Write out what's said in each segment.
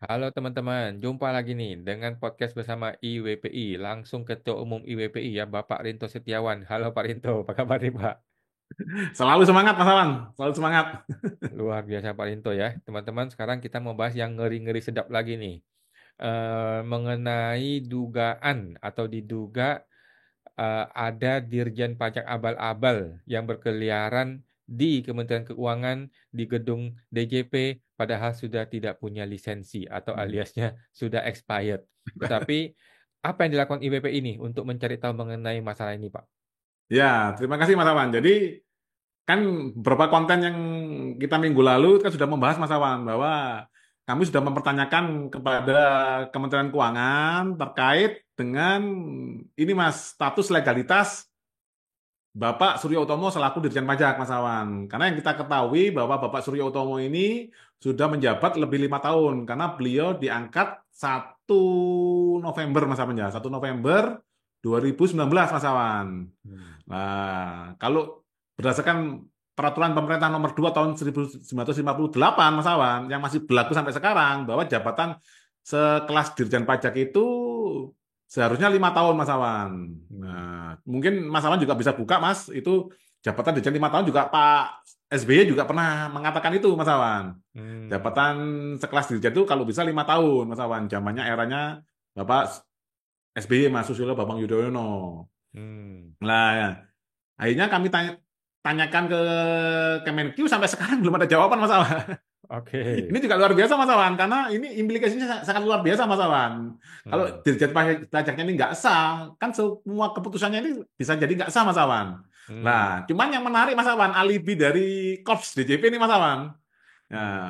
Halo teman-teman, jumpa lagi nih dengan podcast bersama IWPI, langsung Ketua Umum IWPI ya, Bapak Rinto Setiawan. Halo Pak Rinto, apa kabar nih Pak? Selalu semangat, Mas Awan. Selalu semangat. Luar biasa Pak Rinto ya. Teman-teman, sekarang kita mau bahas yang ngeri-ngeri sedap lagi nih. Mengenai dugaan atau diduga ada Dirjen Pajak abal-abal yang berkeliaran di Kementerian Keuangan di gedung DJP padahal sudah tidak punya lisensi atau aliasnya sudah expired. Tetapi apa yang dilakukan IBP ini untuk mencari tahu mengenai masalah ini, Pak? Ya, terima kasih Mas Awan. Jadi kan beberapa konten yang kita minggu lalu kan sudah membahas Mas Awan bahwa kami sudah mempertanyakan kepada Kementerian Keuangan terkait dengan ini Mas, status legalitas Bapak Suryo Utomo selaku Dirjen Pajak Mas Awan. Karena yang kita ketahui bahwa Bapak Suryo Utomo ini sudah menjabat lebih 5 tahun karena beliau diangkat 1 November Mas Awan ya, 1 November 2019 Mas Awan. Hmm. Nah, kalau berdasarkan peraturan pemerintah nomor 2 tahun 1958 Mas Awan yang masih berlaku sampai sekarang bahwa jabatan sekelas Dirjen Pajak itu seharusnya 5 tahun Mas Awan. Hmm. Nah, mungkin Mas Awan juga bisa buka Mas, itu jabatan Dirjen 5 tahun juga Pak SBY juga pernah mengatakan itu Mas Awan. Hmm. Jabatan sekelas Dirjen itu kalau bisa 5 tahun Mas Awan. Zamannya eranya Bapak SBY Mas Susilo Bambang Yudhoyono. Hmm. Nah, akhirnya kami tanyakan ke Kemenkyu sampai sekarang belum ada jawaban Mas Awan. Oke. Ini juga luar biasa Mas Awan, karena ini implikasinya sangat luar biasa Mas Awan. Kalau Hmm. Dirjen Pajaknya ini nggak sah, kan semua keputusannya ini bisa jadi nggak sah Mas Awan. Hmm. Nah, cuman yang menarik Mas Awan, alibi dari Korps DJP ini Mas Awan. Hmm. Nah,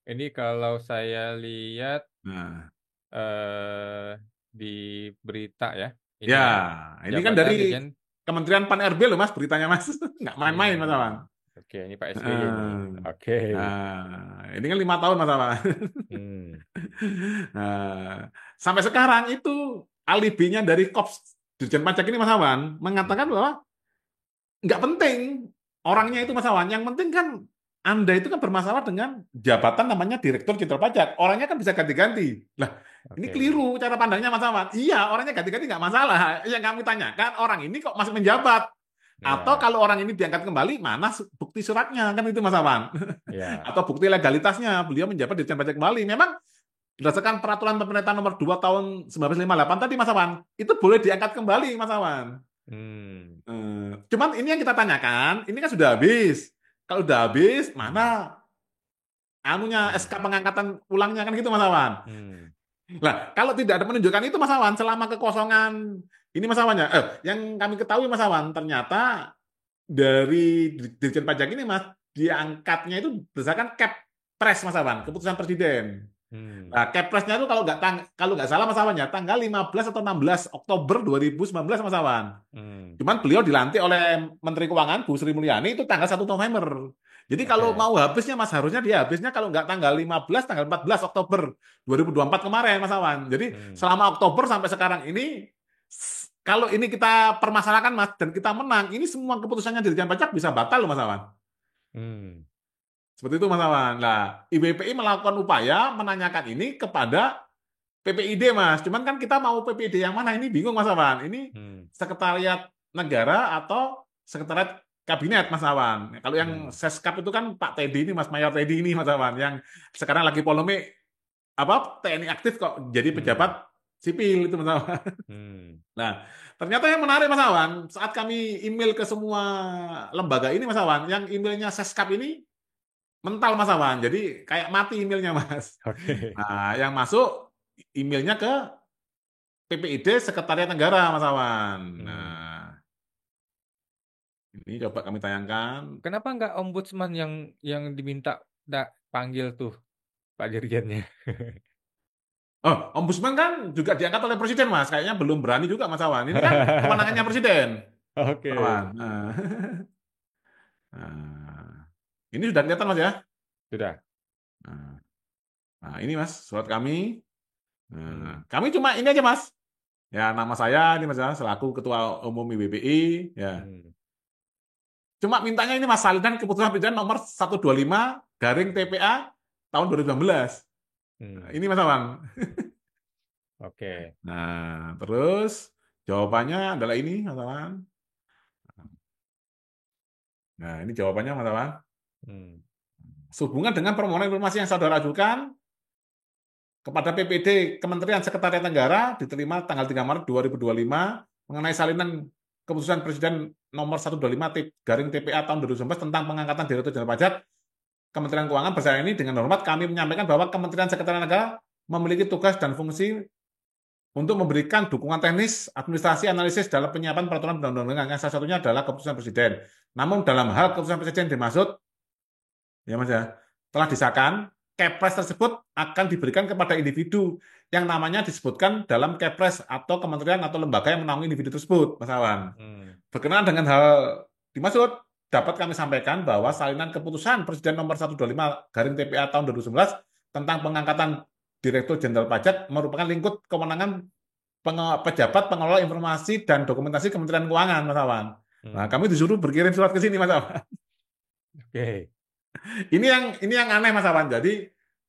Ini kalau saya lihat nah, eh, di berita ya, ini ya, ya, ini kan jabatan dari Dirjen. Kementerian Pan RB loh Mas, beritanya Mas. Nggak main-main Mas Awan. Hmm. Oke, ini Pak SBY nih. Eh, Oke. ini kan 5 tahun Mas Awan. Hmm. Nah, sampai sekarang itu alibinya dari Kops Dirjen Pajak ini Mas Awan mengatakan bahwa nggak penting orangnya itu Mas Awan. Yang penting kan Anda itu kan bermasalah dengan jabatan namanya Direktur Jenderal Pajak. Orangnya kan bisa ganti-ganti. Lah, ini Oke. keliru cara pandangnya Mas Awan. Iya, orangnya ganti-ganti nggak masalah. Yang kami tanyakan, orang ini kok masih menjabat? Atau Ya, kalau orang ini diangkat kembali, mana bukti suratnya? Kan itu Mas Awan. ya. Atau bukti legalitasnya, beliau menjabat Dirjen Pajak kembali. Memang berdasarkan peraturan pemerintah nomor 2 tahun 1958 tadi Mas Awan, itu boleh diangkat kembali Mas Awan. Hmm. Cuman ini yang kita tanyakan, ini kan sudah habis. Kalau udah habis, mana Hmm. anunya SK Hmm. pengangkatan ulangnya kan gitu Mas Awan. Hmm. Nah, kalau tidak ada menunjukkan itu Mas Awan, selama kekosongan ini Mas Awan ya, yang kami ketahui Mas Awan, ternyata dari Dirjen Pajak ini Mas, diangkatnya itu berdasarkan Kepres Mas Awan, keputusan Presiden. Hmm. Nah, Kepresnya itu kalau nggak salah Mas Awan ya, tanggal 15 atau 16 Oktober 2019 Mas Awan. Hmm. Cuman beliau dilantik oleh Menteri Keuangan Bu Sri Mulyani itu tanggal 1 November. Jadi kalau Oke. mau habisnya Mas harusnya dia habisnya kalau nggak tanggal 15, tanggal 14 Oktober 2024 kemarin Mas Awan. Jadi Hmm. selama Oktober sampai sekarang ini kalau ini kita permasalahkan Mas dan kita menang, ini semua keputusannya Dirjen Pajak bisa batal loh Mas Awan. Hmm. Seperti itu Mas Awan. Nah, IBPI melakukan upaya menanyakan ini kepada PPID Mas. Cuman kan kita mau PPID yang mana ini bingung Mas Awan. Ini Hmm. Sekretariat Negara atau Sekretariat Kabinet Mas Awan. Kalau yang Hmm. Seskap itu kan Pak Teddy ini Mas Mayor Teddy ini Mas Awan yang sekarang lagi polemik apa TNI aktif kok jadi Hmm. pejabat sipil itu Mas Awan. Hmm. Nah, ternyata yang menarik Mas Awan, saat kami email ke semua lembaga ini Mas Awan, yang emailnya Seskap ini mental Mas Awan. Jadi kayak mati emailnya Mas. Oke. Nah, yang masuk emailnya ke PPID Sekretariat Negara, Mas Awan. Hmm. Nah, ini coba kami tayangkan. Kenapa nggak ombudsman yang diminta panggil tuh Pak Dirjennya? Oh, Ombudsman kan juga diangkat oleh Presiden, Mas. Kayaknya belum berani juga, Mas Awan. Ini kan kewenangannya Presiden, Mas Awan. Oke. Nah, nah, ini sudah kelihatan, Mas ya. Sudah. Nah, nah, ini Mas, surat kami. Hmm. Nah, kami cuma ini aja, Mas. Ya, nama saya ini Mas ya, selaku Ketua Umum IBPI. Ya, Hmm. cuma mintanya ini Mas salinan keputusan Presiden nomor 125 garing TPA tahun 2019. Hmm. Ini Mas Awan. Oke. Nah, terus jawabannya adalah ini Mas Awan. Nah, ini jawabannya Mas Awan. Hmm. Sehubungan dengan permohonan informasi yang saudara ajukan kepada PPD Kementerian Sekretariat Negara diterima tanggal 3 Maret 2025 mengenai salinan keputusan Presiden nomor 125 garing TPA tahun 2019 tentang pengangkatan Direktur Jenderal Pajak Kementerian Keuangan. Bersama ini dengan hormat kami menyampaikan bahwa Kementerian Sekretariat Negara memiliki tugas dan fungsi untuk memberikan dukungan teknis, administrasi, analisis dalam penyiapan peraturan perundang-undangan yang salah satunya adalah keputusan Presiden. Namun dalam hal keputusan Presiden dimaksud, ya Mas ya, telah disahkan, Kepres tersebut akan diberikan kepada individu yang namanya disebutkan dalam Kepres atau kementerian atau lembaga yang menaungi individu tersebut, Mas Awan. Hmm. Berkenaan dengan hal dimaksud, dapat kami sampaikan bahwa salinan keputusan Presiden nomor 125 garing TPA tahun 2011 tentang pengangkatan Direktur Jenderal Pajak merupakan lingkup kewenangan pejabat pengelola informasi dan dokumentasi Kementerian Keuangan, Mas Awan. Nah, Hmm. kami disuruh berkirim surat ke sini, Mas Awan. Oke. Ini yang aneh Mas Awan. Jadi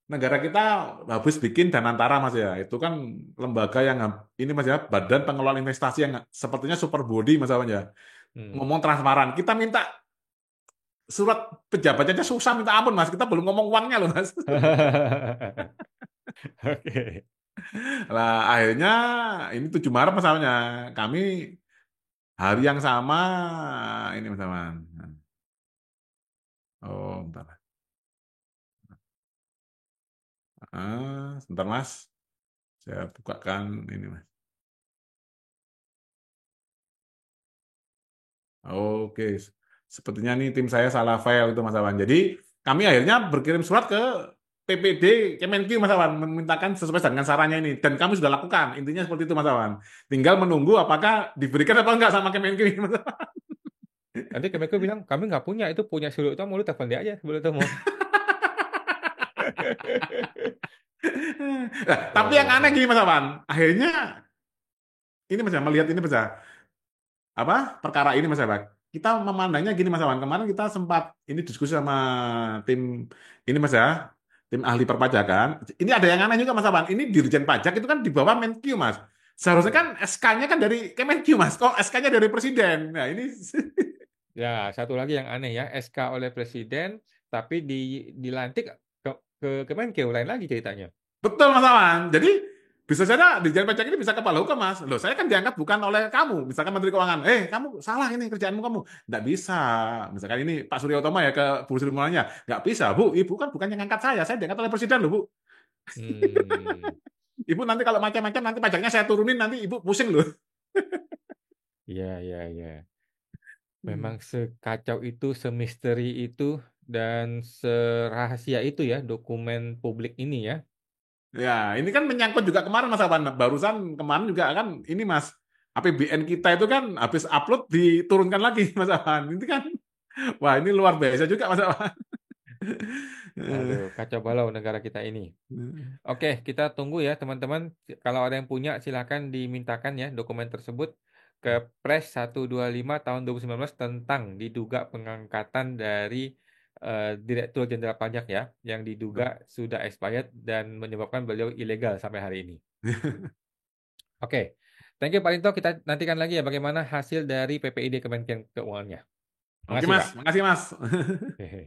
negara kita habis bikin Danantara Mas ya. Itu kan lembaga yang ini Mas ya, Badan Pengelola Investasi yang sepertinya super body Mas Awan ya. Hmm. Ngomong transparan. Kita minta surat pejabatnya susah minta ampun Mas. Kita belum ngomong uangnya loh Mas. Oke. Lah akhirnya ini 7 Maret Mas Awan ya. Kami hari yang sama ini Mas Awan. Oh, bentar. Sebentar Mas. Saya bukakan ini Mas. Oke, sepertinya nih tim saya salah file itu Mas Awan. Jadi kami akhirnya berkirim surat ke PPD Kemenq Mas Awan memintakan sesuai dengan sarannya ini dan kami sudah lakukan. Intinya seperti itu Mas Awan. Tinggal menunggu apakah diberikan apa enggak sama Kemenq Mas Awan. Nanti Kemenku bilang, kami nggak punya, itu punya si Lulu Tomo, lu telepon dia aja sebelum Tomo. Nah, tapi yang aneh gini Mas Awan, akhirnya ini Mas Awan, melihat ini Mas Awan, apa perkara ini Mas Awan. Kita memandangnya gini Mas Awan. Kemarin kita sempat ini diskusi sama tim ini Mas ya, tim ahli perpajakan. Ini ada yang aneh juga Mas Awan. Ini Dirjen Pajak itu kan di bawah Menq Mas. Seharusnya kan Hmm. SK-nya kan dari Kemenq Mas. Kok SK-nya dari Presiden? Nah ini Ya, satu lagi yang aneh ya, SK oleh Presiden, tapi dilantik ke Kemenkeu, lain lagi ceritanya. betul Mas Awan. Jadi bisa saja Dirjen Pajak ini bisa kepala hukum Mas. Loh saya kan diangkat bukan oleh kamu. Misalkan Menteri Keuangan. Kamu salah ini kerjaanmu kamu. Nggak bisa. Misalkan ini Pak Surya Utomo ya ke Bu Sri Mulyani. Nggak bisa. Bu, Ibu kan bukan yang ngangkat saya. Saya diangkat oleh Presiden loh Bu. Hmm, Ibu nanti kalau macam-macam nanti pajaknya saya turunin nanti ibu pusing loh. ya, ya, ya. Hmm. Memang sekacau itu, semisteri itu, dan serahasia itu ya dokumen publik ini ya. Ya, ini kan menyangkut juga kemarin Mas Awan. Barusan kemarin juga kan ini Mas, APBN kita itu kan habis upload diturunkan lagi Mas Awan. Ini kan, wah ini luar biasa juga Mas Awan. Aduh, kacau balau negara kita ini. Oke, kita tunggu ya teman-teman. Kalau ada yang punya, silakan dimintakan ya dokumen tersebut ke Pres 125 tahun 2019 tentang diduga pengangkatan dari Direktur Jenderal Pajak ya, yang diduga sudah expired dan menyebabkan beliau ilegal sampai hari ini. Oke, thank you Pak Linto. Kita nantikan lagi ya bagaimana hasil dari PPID Kementerian Keuangannya. Oke Makasih Mas, Pak. makasih Mas. Hehe.